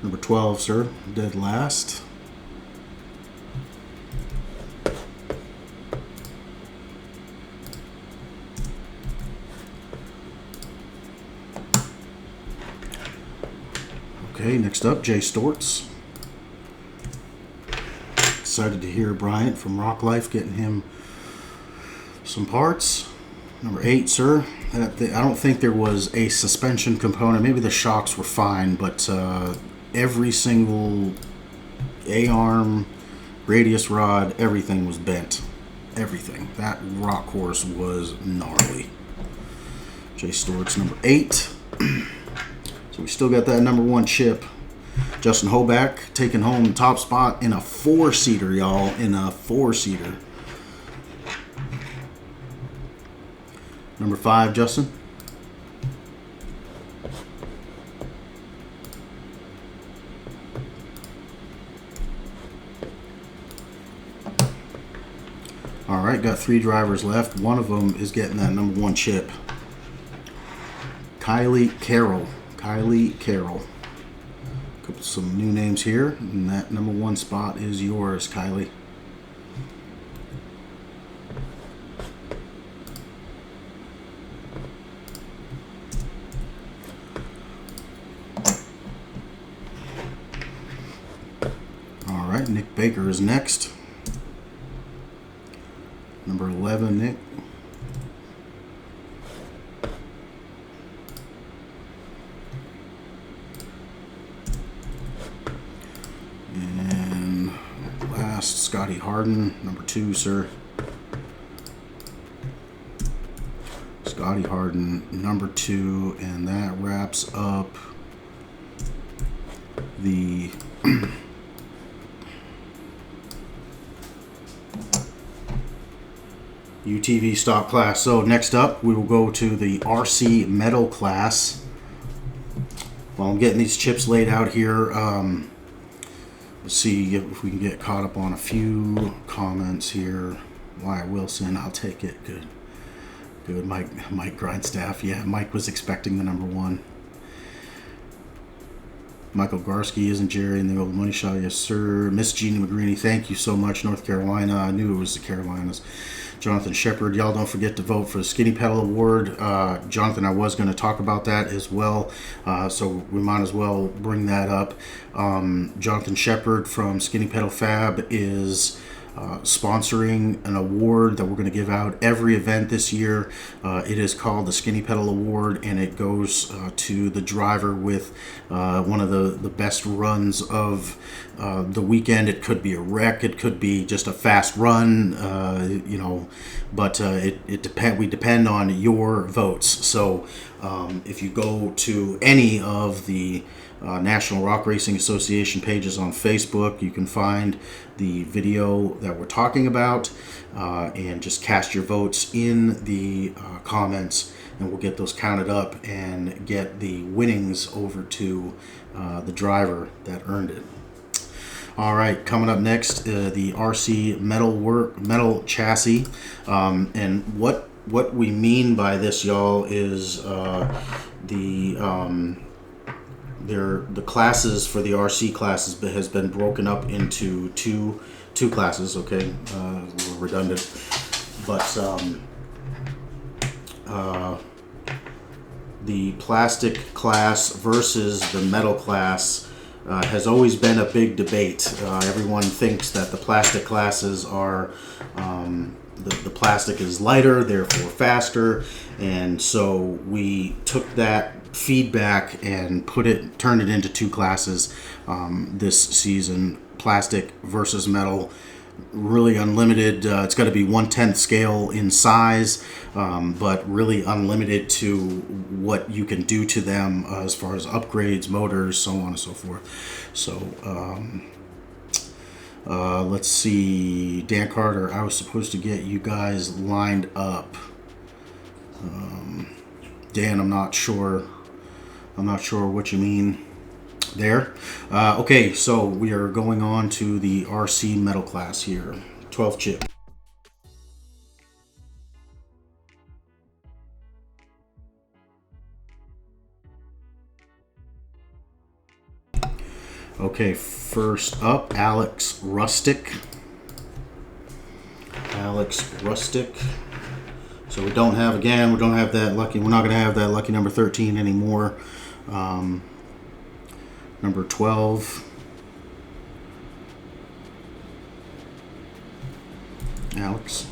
Number 12, sir. Dead last. Okay, next up, Jay Stortz. Excited to hear Bryant from Rock Life getting him some parts. Number 8, sir. I don't think there was a suspension component. Maybe the shocks were fine, but every single A-arm, radius rod, everything was bent. Everything. That rock course was gnarly. Jay Stortz, number 8. So we still got that number 1 chip. Justin Hoeckele taking home the top spot in a 4-seater, y'all. In a 4-seater. Number 5, Justin. All right, got 3 drivers left. One of them is getting that number 1 chip. Kylie Carroll. Some new names here, and that number 1 spot is yours, Kylie. All right, Nick Baker is next. Number 11, Nick. Scotty Harden, number 2, sir. Scotty Harden, number 2, and that wraps up the UTV stock class. So next up, we will go to the RC metal class. While I'm getting these chips laid out here, let's see if we can get caught up on a few comments here. Wyatt Wilson, I'll take it. Good. Mike Grindstaff. Yeah, Mike was expecting the number 1. Michael Garski, isn't Jerry in the old money shot? Yes, sir. Miss Jon Magrini, thank you so much. North Carolina. I knew it was the Carolinas. Jonathan Shepard, y'all don't forget to vote for the Skinny Pedal Award. Jonathan, I was going to talk about that as well, so we might as well bring that up. Jonathan Shepard from Skinny Pedal Fab is sponsoring an award that we're going to give out every event this year. It is called the Skinny Pedal Award, and it goes to the driver with one of the best runs of the weekend. It could be a wreck, it could be just a fast run, but we depend on your votes. So if you go to any of the National Rock Racing Association pages on Facebook, you can find the video that we're talking about, and just cast your votes in the comments, and we'll get those counted up and get the winnings over to the driver that earned it. All right, coming up next, the RC metal chassis, and what we mean by this, y'all, is the classes for the RC classes has been broken up into two classes. Okay, a little redundant, but the plastic class versus the metal class has always been a big debate. Everyone thinks that the plastic classes are the plastic is lighter, therefore faster, and so we took that feedback and turned it into 2 classes this season: plastic versus metal. Really unlimited. It's got to be 1/10 scale in size, but really unlimited to what you can do to them as far as upgrades, motors, so on and so forth. So Let's see, Dan Carter, I was supposed to get you guys lined up. Dan, I'm not sure what you mean there. Okay, so we are going on to the RC metal class here, 12 chip. Okay, first up, Alex Rustic. So we don't have that lucky, we're not going to have that lucky number 13 anymore. Number 12, Alex.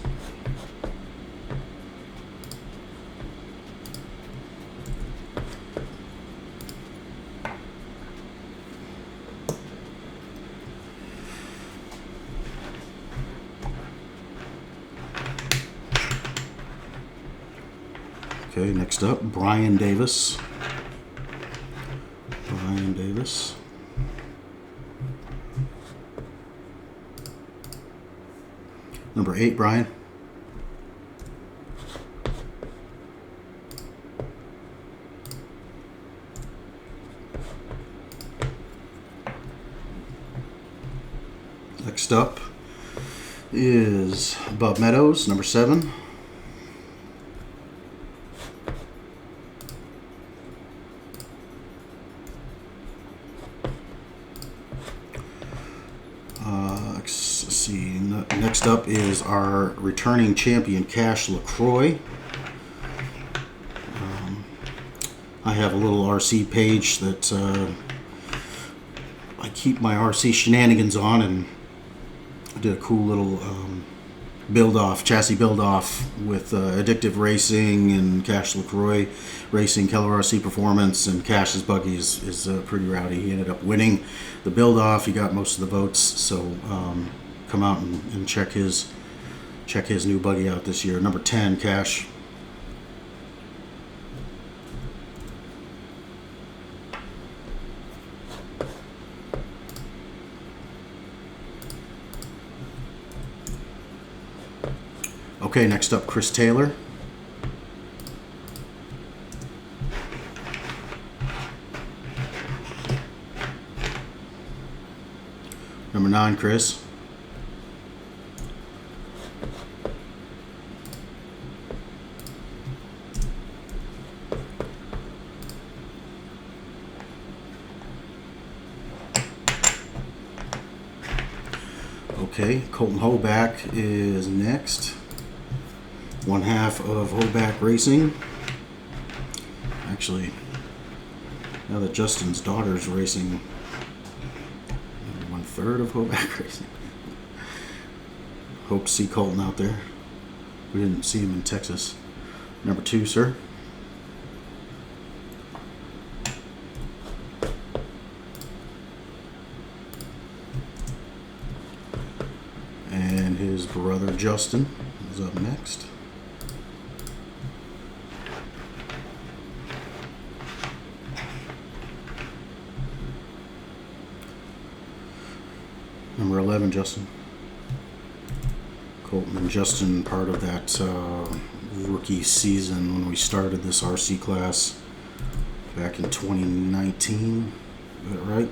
Okay, next up, Brian Davis. Number 8, Brian. Next up is Bob Meadows, number 7. Next up is our returning champion, Cash LeCroy. I have a little RC page that I keep my RC shenanigans on, and I did a cool little chassis build-off with Addictive Racing and Cash LeCroy Racing, Keller RC Performance, and Cash's buggy is pretty rowdy. He ended up winning the build-off. He got most of the votes, so come out and check his new buggy out this year. Number 10, Cash. Okay, next up, Chris Taylor. Number 9, Chris. Okay, Colton Hoeckele is next. One half of Hoeckele Racing. Actually, now that Justin's daughter's racing, 1/3 of Hoeckele Racing. Hope to see Colton out there. We didn't see him in Texas. Number 2, sir. And his brother Justin is up next. Number 11, Justin. Colton and Justin, part of that rookie season when we started this RC class back in 2019. Is that right?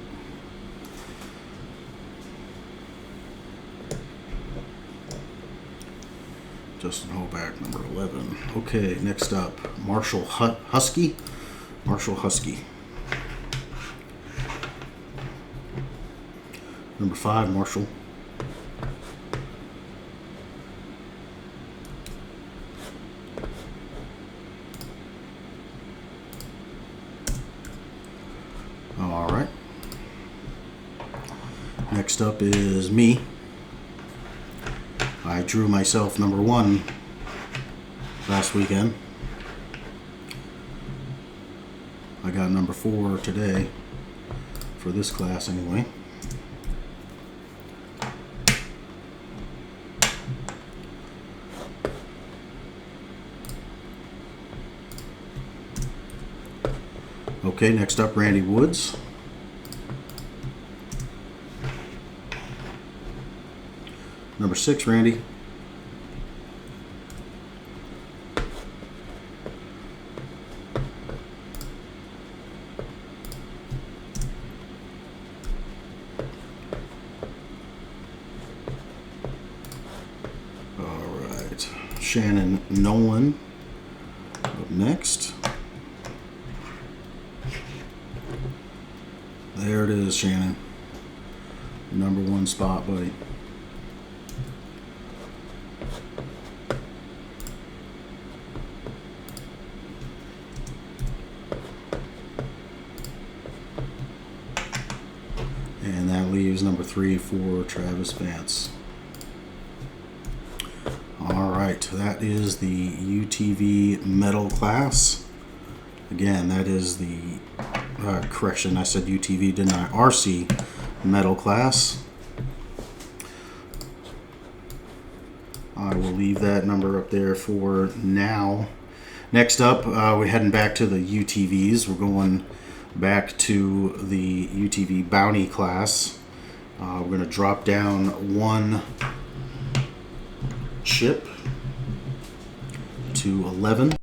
Justin Hoeckele, number 11. Okay, next up, Marshall Husky. Number 5, Marshall. All right. Next up is me. I drew myself number 1 last weekend. I got number 4 today for this class anyway. Okay, next up, Randy Woods. Number 6, Randy. Shannon Nolan up next. There it is, Shannon. Number 1 spot, buddy. And that leaves number 3 for Travis Vance. Alright, that is the UTV metal class. Again, that is the, correction, I said UTV, didn't I? RC metal class. I will leave that number up there for now. Next up, we're heading back to the UTVs. We're going back to the UTV Bounty class. We're going to drop down 1 ship to 11.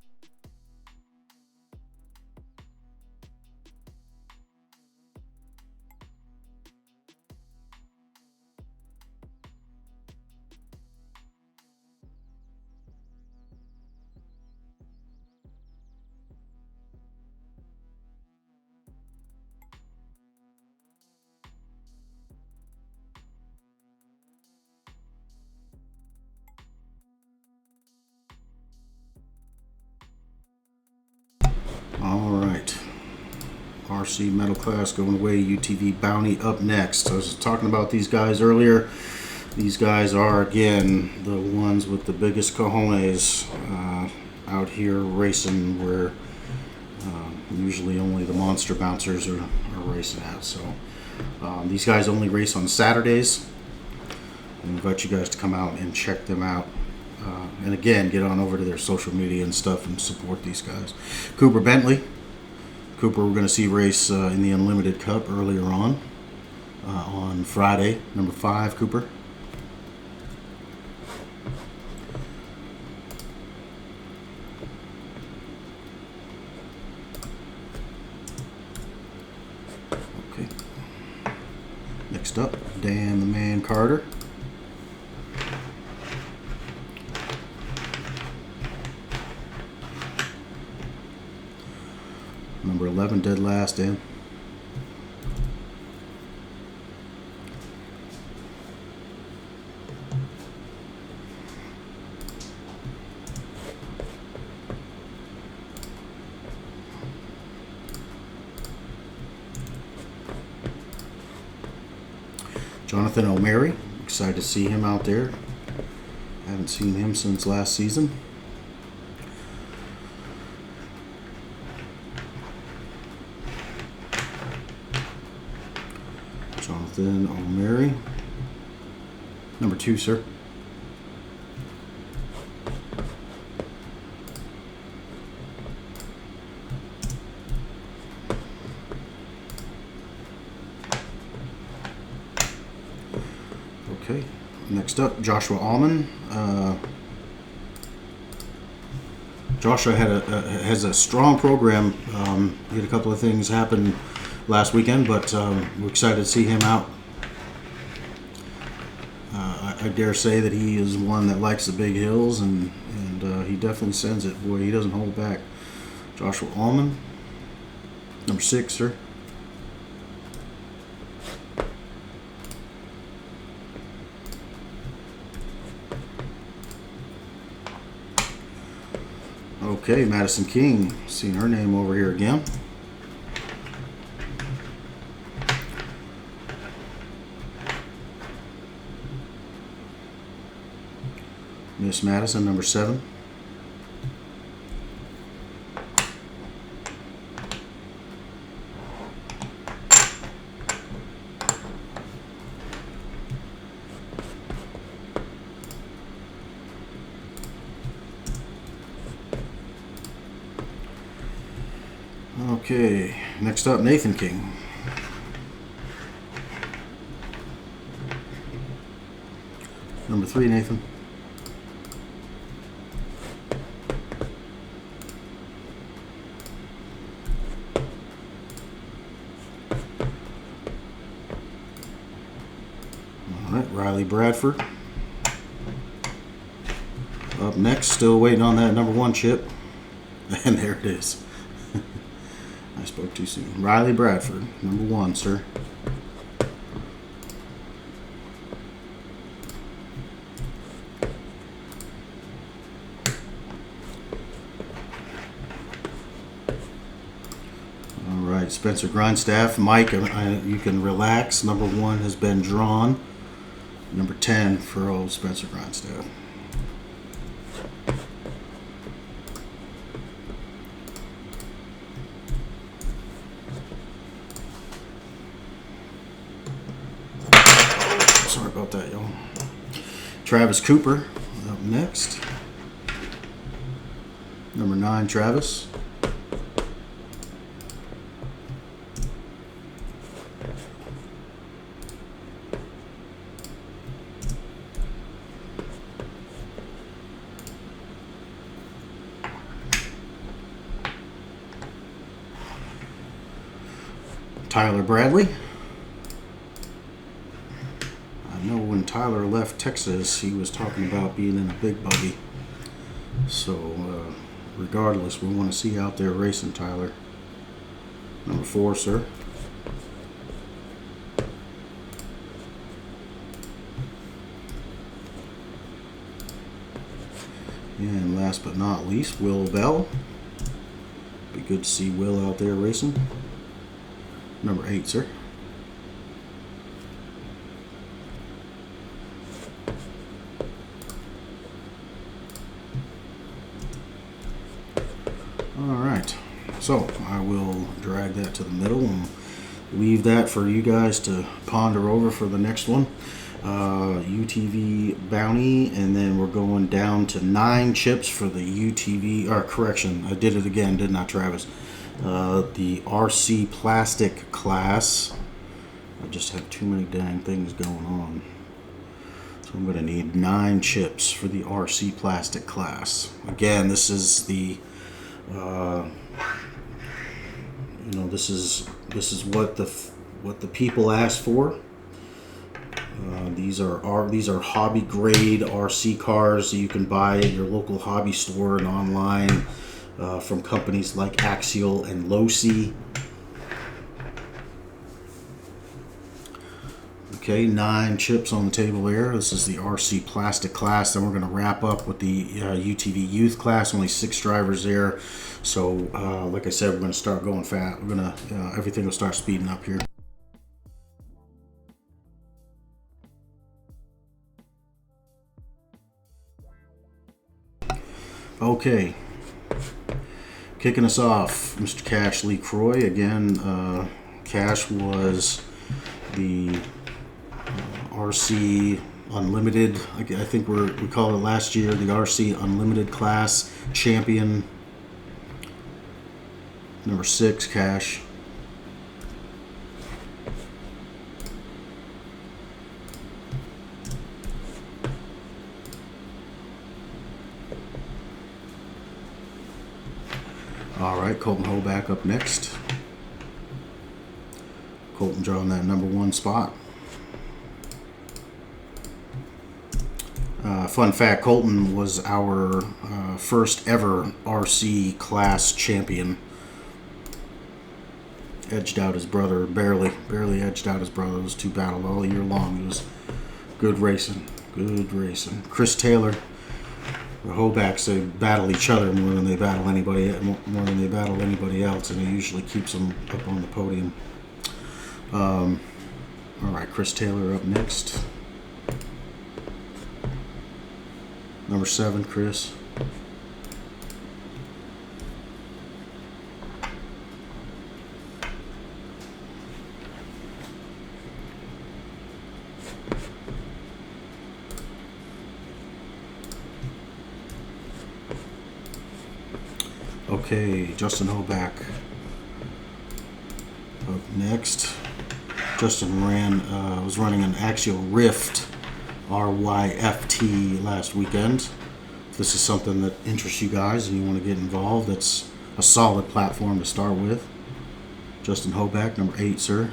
Alright, RC metal class going away, UTV Bounty up next. I was talking about these guys earlier. These guys are, again, the ones with the biggest cojones out here racing, where usually only the monster bouncers are racing at. So these guys only race on Saturdays. I invite you guys to come out and check them out. And again, get on over to their social media and stuff and support these guys. Cooper Bentley. Cooper, we're going to see race in the Unlimited Cup earlier on Friday. Number 5, Cooper. Okay. Next up, Dan the Man Carter. Number 11, dead last, Dan. Johnathan O'Mary, excited to see him out there. Haven't seen him since last season. Johnathan O'Mary. Number 2, sir. Okay. Next up, Joshua Allman. Joshua has a strong program. He had a couple of things happen last weekend, but we're excited to see him out. I dare say that he is one that likes the big hills, and he definitely sends it. Boy, he doesn't hold back. Joshua Allman, number 6, sir. Okay, Madison King, seeing her name over here again. Miss Madison, number 7. Okay, next up, Nathan King. Number 3, Nathan. All right, Riley Bradford. Up next, still waiting on that number 1 chip. And there it is. I spoke too soon. Riley Bradford, number 1, sir. All right, Spencer Grindstaff. Mike, you can relax. Number 1 has been drawn. Number 10 for old Spencer Grindstaff. Sorry about that, y'all. Travis Cooper up next. Number 9, Travis. Tyler Bradley. I know when Tyler left Texas, he was talking about being in a big buggy. So, regardless, we want to see you out there racing, Tyler. Number 4, sir. And last but not least, Will Bell. Be good to see Will out there racing. Number 8, sir. All right. So I will drag that to the middle and leave that for you guys to ponder over for the next one. UTV Bounty, and then we're going down to 9 chips for the UTV, or correction, I did it again, didn't I, Travis? The RC plastic class. I just have too many dang things going on. So I'm going to need 9 chips for the RC plastic class. Again, this is the, this is what the people asked for. These are hobby grade RC cars that you can buy at your local hobby store and online. From companies like Axial and Loehr. Okay, 9 chips on the table there. This is the RC plastic class. Then we're going to wrap up with the UTV youth class. Only 6 drivers there. So, like I said, we're going to start going fast. We're going to everything will start speeding up here. Okay. Kicking us off, Mr. Cash LeCroy. Again, Cash was the RC Unlimited, I think we called it last year, the RC Unlimited class champion. Number 6, Cash. All right, Colton Hoeckele up next. Colton drawing that number 1 spot. Fun fact, Colton was our first ever RC class champion. Edged out his brother, barely edged out his brother. It was 2 battles all year long. It was good racing. Chris Taylor. The Hoebacks, they battle each other more than they battle anybody else, and it usually keeps them up on the podium. All right, Chris Taylor up next. Number 7, Chris. Okay, Justin Hoeckele up next. Justin was running an Axial Rift RYFT last weekend. If this is something that interests you guys and you want to get involved, that's a solid platform to start with. Justin Hoeckele, number 8, sir.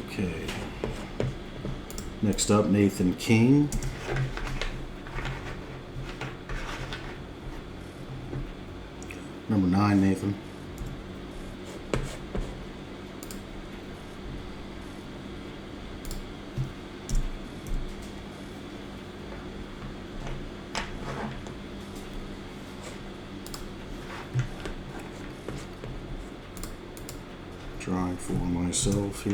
Okay. Next up, Johnathan King. Number 9, Nathan. Drawing for myself here.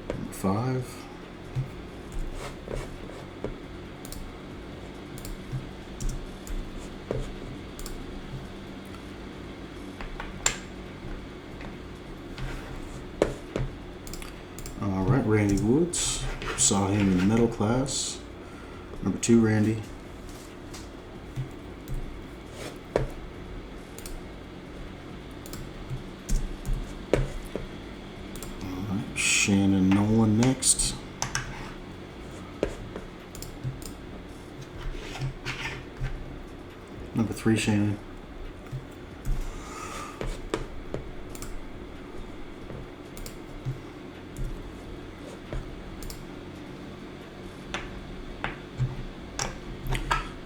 Number 5. Alright, Randy Woods. Saw him in the medal class. Number 2, Randy. Alright, Shannon Nolan next. Number 3, Shannon.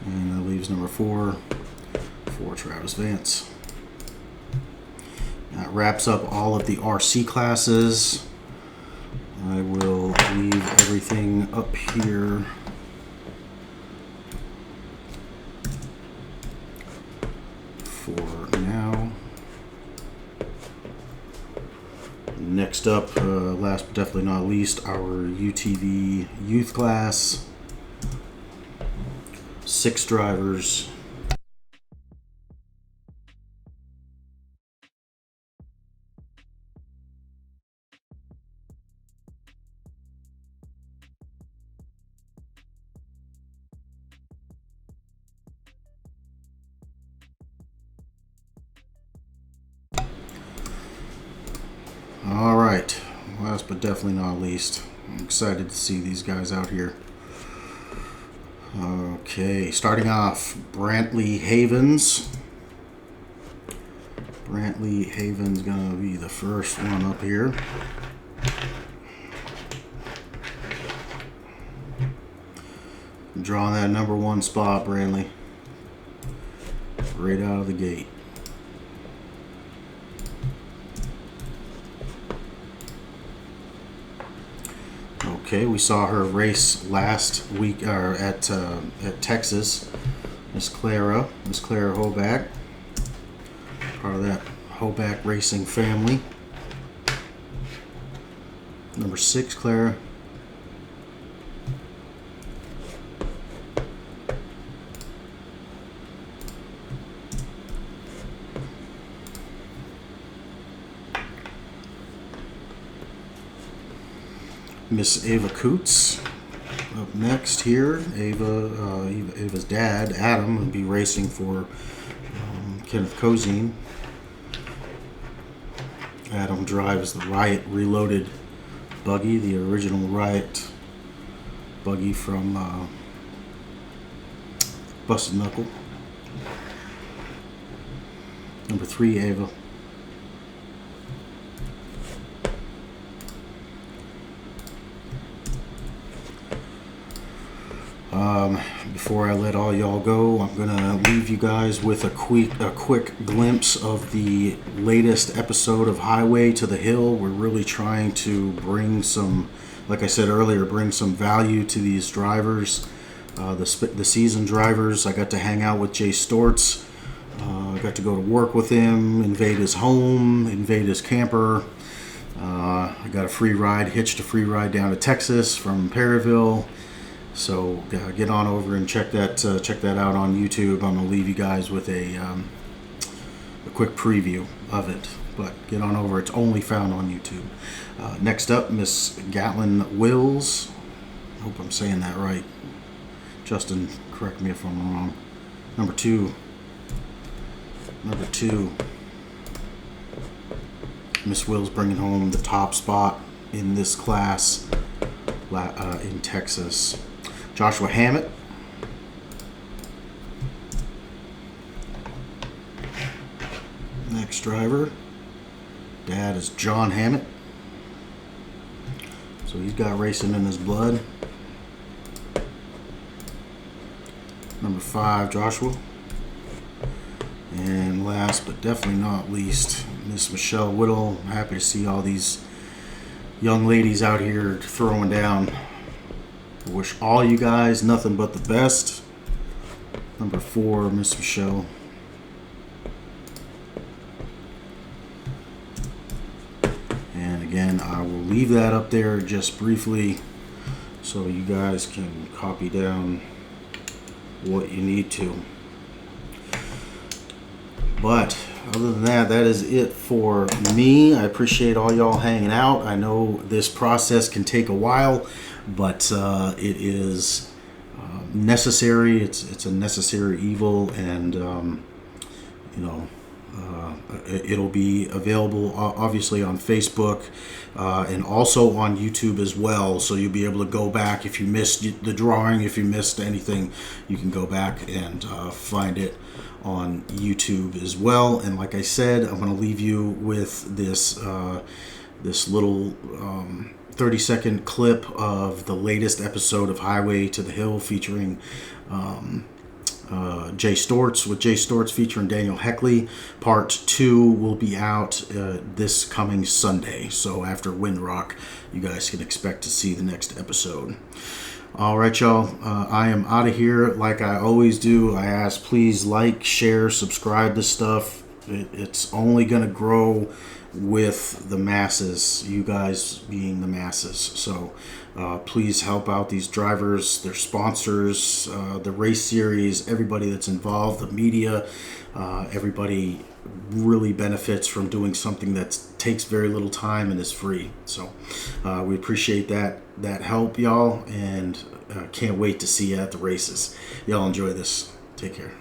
And that leaves number 4 for Travis Vance. That wraps up all of the RC classes. I will leave everything up here for now. Next up, last but definitely not least, our UTV youth class. 6 drivers. All right, last but definitely not least, I'm excited to see these guys out here. Okay, starting off, Brantley Havens. Brantley Havens gonna be the first one up here. Drawing that number 1 spot, Brantley. Right out of the gate. Okay, we saw her race last week at Texas. Miss Clara Hoeckele, part of that Hoeckele racing family. Number 6, Clara. Miss Ava Kutz up next here. Ava's dad, Adam, will be racing for Kenneth Cozine. Adam drives the Riot Reloaded buggy, the original Riot buggy from Busted Knuckle. Number 3, Ava. Before I let all y'all go, I'm gonna leave you guys with a quick glimpse of the latest episode of Highway to the Hill. We're really trying to bring some, like I said earlier, bring some value to these drivers, the seasoned drivers. I got to hang out with Jay Stortz. I got to go to work with him, invade his home, invade his camper. I got a free ride, hitched a free ride down to Texas from Perryville. So get on over and check that out on YouTube. I'm gonna leave you guys with a quick preview of it. But get on over; it's only found on YouTube. Next up, Miss Gatlin Wills, I hope I'm saying that right. Justin, correct me if I'm wrong. Number two. Miss Will's bringing home the top spot in this class in Texas. Joshua Hammett. Next driver. Dad is John Hammett. So he's got racing in his blood. Number 5, Joshua. And last but definitely not least, Miss Michelle Whittle. I'm happy to see all these young ladies out here throwing down. I wish all you guys nothing but the best. Number 4, Miss Michelle. And again, I will leave that up there just briefly so you guys can copy down what you need to. But other than that, that is it for me. I appreciate all y'all hanging out. I know this process can take a while, but it is necessary. It's a necessary evil, and it'll be available obviously on Facebook and also on YouTube as well. So you'll be able to go back if you missed the drawing, if you missed anything, you can go back and find it on YouTube as well. And like I said, I'm going to leave you with this little 30-second clip of the latest episode of Highway to the Hill featuring Jay Stortz, with Jay Stortz featuring Daniel Hoeckele. Part 2 will be out this coming Sunday. So after Windrock, you guys can expect to see the next episode. All right, y'all. I am out of here. Like I always do, I ask please like, share, subscribe to stuff. It's only going to grow with the masses, you guys being the masses. So please help out these drivers, their sponsors, the race series, everybody that's involved, the media. Everybody really benefits from doing something that takes very little time and is free. So we appreciate that help, y'all, and can't wait to see you at the races. Y'all enjoy this. Take care.